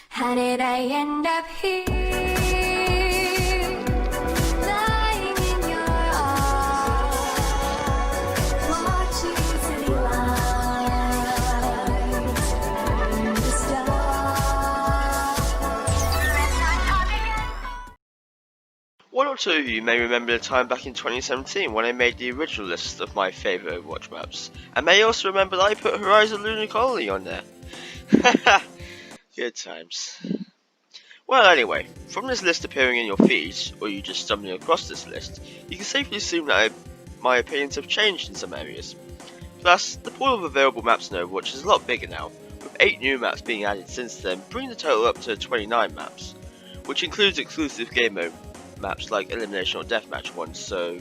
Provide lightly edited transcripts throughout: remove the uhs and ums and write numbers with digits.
How did I end up here? Lying in your arms, watching city lights turn to stars. One or two of you may remember the time back in 2017 when I made the original list of my favourite Overwatch maps, and may also remember that I put Horizon Lunar Colony on there. Good times. Well, anyway, from this list appearing in your feed, or you just stumbling across this list, you can safely assume that my opinions have changed in some areas. Plus, the pool of available maps in Overwatch is a lot bigger now, with 8 new maps being added since then, bringing the total up to 29 maps, which includes exclusive game mode maps like Elimination or Deathmatch ones, so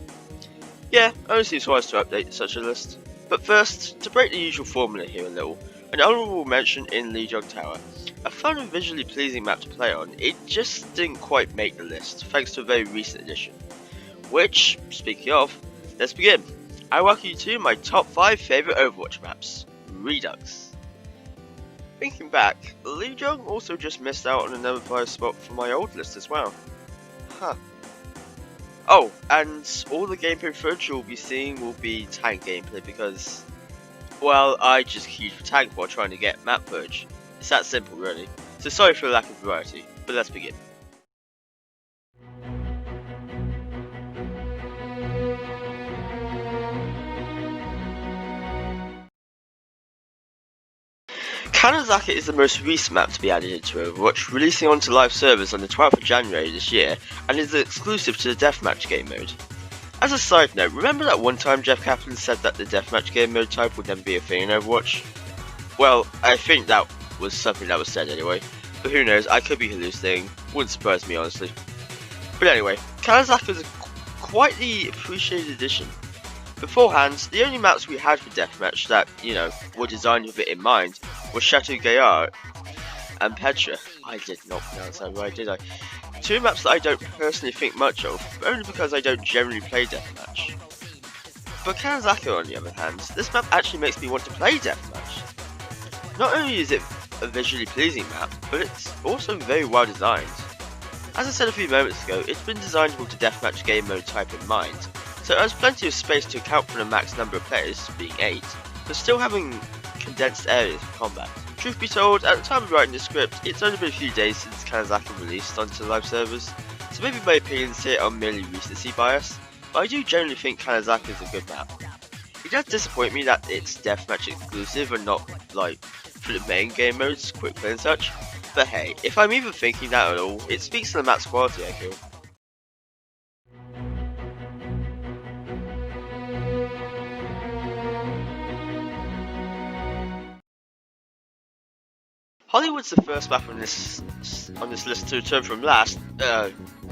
yeah, only seems wise to update such a list. But first, to break the usual formula here a little, an honourable mention in Lijiang Tower. A fun and visually pleasing map to play on, it just didn't quite make the list, thanks to a very recent addition. Which, speaking of, let's begin. I welcome you to my top 5 favourite Overwatch maps, Redux. Thinking back, Lijiang also just missed out on another 5 spot for my old list as well. Huh. Oh, and all the gameplay footage you'll be seeing will be tank gameplay because, well, I just queued for tank while trying to get map footage. It's that simple, really. So sorry for the lack of variety, but let's begin. Kanazaka is the most recent map to be added into Overwatch, releasing onto live servers on the 12th of January this year, and is exclusive to the Deathmatch game mode. As a side note, remember that one time Jeff Kaplan said that the Deathmatch game mode type would never be a thing in Overwatch? Well, I think that was something that was said anyway, but who knows, I could be hallucinating, wouldn't surprise me honestly. But anyway, Kanazaka is quite the appreciated addition. Beforehand, the only maps we had for Deathmatch that, were designed with it in mind were Chateau Gaillard and Petra. I did not pronounce that right, did I? 2 maps that I don't personally think much of, but only because I don't generally play Deathmatch. For Kanazaka on the other hand, this map actually makes me want to play Deathmatch. Not only is it a visually pleasing map, but it's also very well designed. As I said a few moments ago, it's been designed with the Deathmatch game mode type in mind, so it has plenty of space to account for the max number of players, being 8, but still having condensed areas for combat. Truth be told, at the time of writing the script, it's only been a few days since Kanazaka released onto live servers, so maybe my opinions here are merely recency bias, but I do generally think Kanazaka is a good map. It does disappoint me that it's Deathmatch exclusive and not, for the main game modes, quick play and such, but hey, if I'm even thinking that at all, it speaks to the map's quality I feel. Hollywood's the first map on this list to return from last,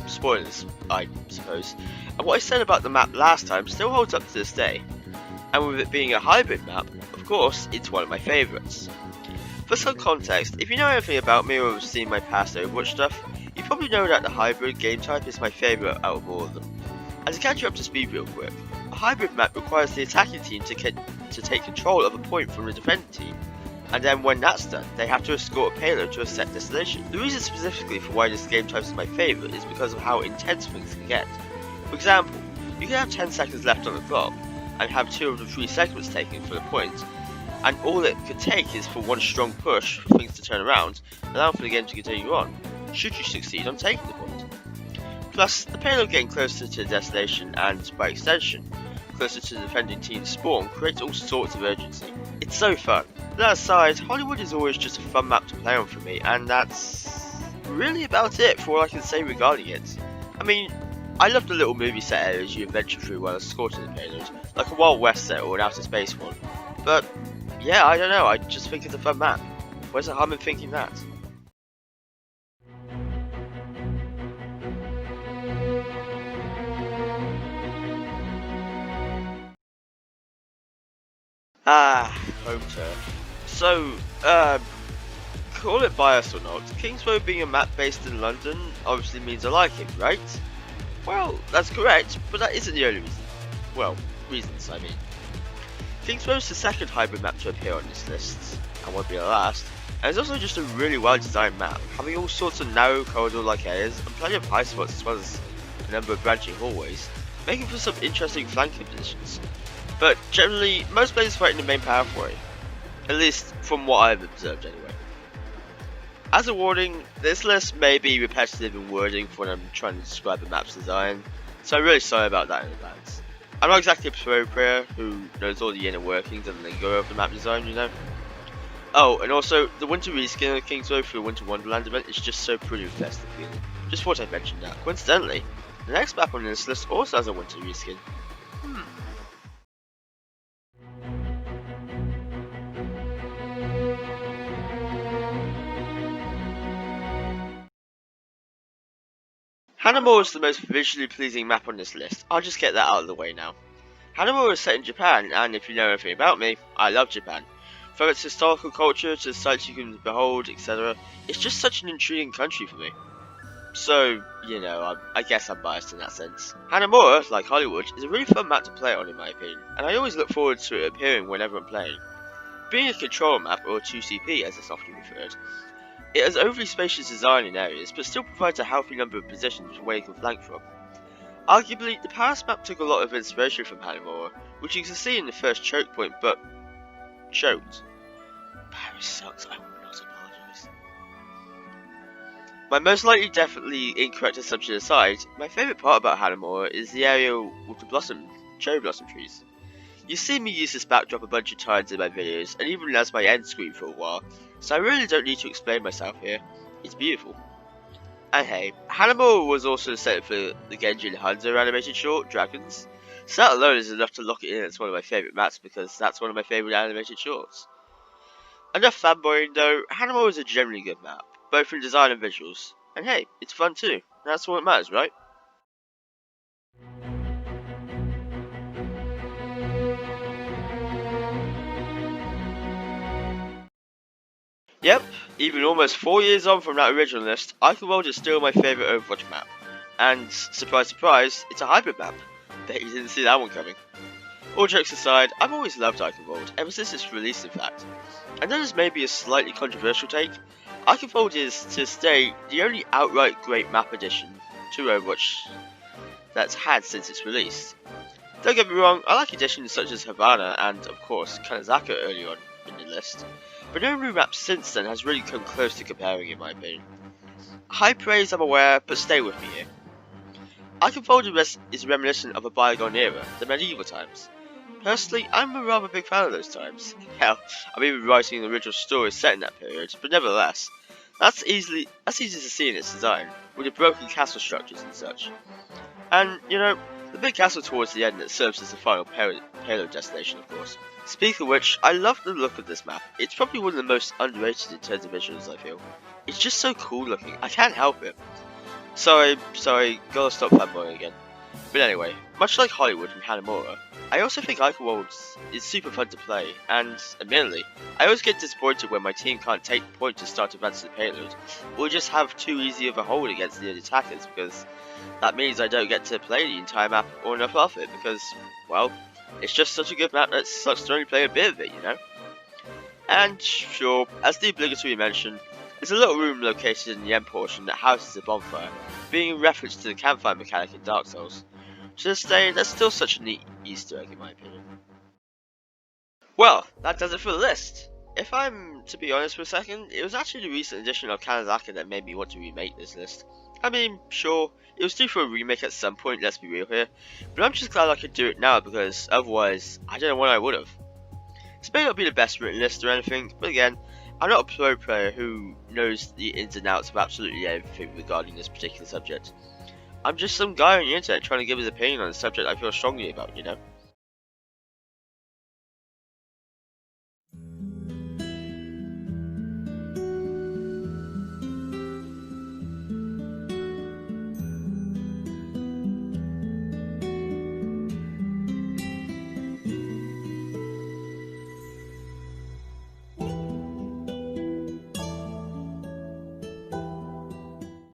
spoilers, I suppose, and what I said about the map last time still holds up to this day, and with it being a hybrid map, of course, it's one of my favourites. For some context, if you know anything about me or have seen my past Overwatch stuff, you probably know that the hybrid game type is my favourite out of all of them. And to catch you up to speed real quick, a hybrid map requires the attacking team to take control of a point from the defending team, and then when that's done, they have to escort a payload to a set destination. The reason specifically for why this game type is my favourite is because of how intense things can get. For example, you can have 10 seconds left on the clock, and have 2 of the 3 segments taken for the point, and all it could take is for one strong push for things to turn around, allowing for the game to continue on, should you succeed on taking the point. Plus, the payload getting closer to the destination and, by extension, closer to the defending team's spawn creates all sorts of urgency. It's so fun. That aside, Hollywood is always just a fun map to play on for me, and that's really about it for all I can say regarding it. I mean, I love the little movie set areas you adventure through while escorting the payload, like a Wild West set or an outer space one. But yeah, I don't know, I just think it's a fun map. Where's the harm in thinking that? Home turf. So, call it biased or not, Kingsrow being a map based in London obviously means I like it, right? Well, that's correct, but that isn't the only reason. Well, reasons, I mean. Kingsrow is the second hybrid map to appear on this list, and won't be the last, And it's also just a really well designed map, having all sorts of narrow corridor-like areas and plenty of high spots as well as a number of branching hallways, making for some interesting flanking positions. But generally, most players fight in the main pathway, at least from what I've observed anyway. As a warning, this list may be repetitive in wording for when I'm trying to describe the map's design, so I'm really sorry about that in advance. I'm not exactly a pro player who knows all the inner workings and lingo of the map design, you know. Oh, and also, the winter reskin of King's Row for the Winter Wonderland event is just so pretty and festive feeling. Just thought I'd mention that. Coincidentally, the next map on this list also has a winter reskin. Hanamura is the most visually pleasing map on this list. I'll just get that out of the way now. Hanamura is set in Japan, and if you know anything about me, I love Japan. From its historical culture to the sights you can behold, etc., it's just such an intriguing country for me. So, you know, I guess I'm biased in that sense. Hanamura, like Hollywood, is a really fun map to play on in my opinion, and I always look forward to it appearing whenever I'm playing. Being a control map, or 2CP as it's often referred, it has overly spacious design in areas, but still provides a healthy number of positions where you can flank from. Arguably, the Paris map took a lot of inspiration from Hanamura, which you can see in the first choke point, but choked. Paris sucks, I will not apologise. My most likely definitely incorrect assumption aside, my favourite part about Hanamura is the area with the cherry blossom trees. You've seen me use this backdrop a bunch of times in my videos, and even as my end screen for a while, so I really don't need to explain myself here. It's beautiful. And hey, Hanamura was also set for the Genjin Hanzo animated short, Dragons, so that alone is enough to lock it in as one of my favourite maps because that's one of my favourite animated shorts. Enough fanboying though, Hanamura is a generally good map, both in design and visuals, and hey, it's fun too, that's all that matters, right? Yep, even almost 4 years on from that original list, Eichenwald is still my favourite Overwatch map. And, surprise surprise, it's a hybrid map. Bet you didn't see that one coming. All jokes aside, I've always loved Eichenwald, ever since its release in fact. I know this may be a slightly controversial take, Eichenwald is, to this day, the only outright great map addition to Overwatch that's had since its release. Don't get me wrong, I like additions such as Havana and, of course, Kanazaka early on in the list, but no new map since then has really come close to comparing in my opinion. High praise I'm aware, but stay with me here. Eichenwald is reminiscent of a bygone era, the medieval times. Personally, I'm a rather big fan of those times. Hell, I'm even writing an original story set in that period, but nevertheless, that's easy to see in its design, with the broken castle structures and such. And, you know, the big castle towards the end that serves as the final payload destination, of course. Speaking of which, I love the look of this map. It's probably one of the most underrated in terms of visuals, I feel. It's just so cool looking, I can't help it. Sorry, gotta stop fanboying again. But anyway, much like Hollywood and Hanamura, I also think Eichenwald is super fun to play, and, admittedly, I always get disappointed when my team can't take the point to start advancing the payload, or just have too easy of a hold against the attackers, because that means I don't get to play the entire map or enough of it, because, well, it's just such a good map that it sucks to only play a bit of it, you know? And, sure, as the obligatory mention, there's a little room located in the end portion that houses a bonfire, being a reference to the campfire mechanic in Dark Souls. To this day, that's still such a neat Easter egg in my opinion. Well, that does it for the list. If I'm to be honest for a second, it was actually the recent addition of Kanazaka that made me want to remake this list. I mean, sure, it was due for a remake at some point, let's be real here, but I'm just glad I could do it now because otherwise, I don't know what I would have. This may not be the best written list or anything, but again, I'm not a pro player who knows the ins and outs of absolutely everything regarding this particular subject. I'm just some guy on the internet trying to give his opinion on a subject I feel strongly about, you know.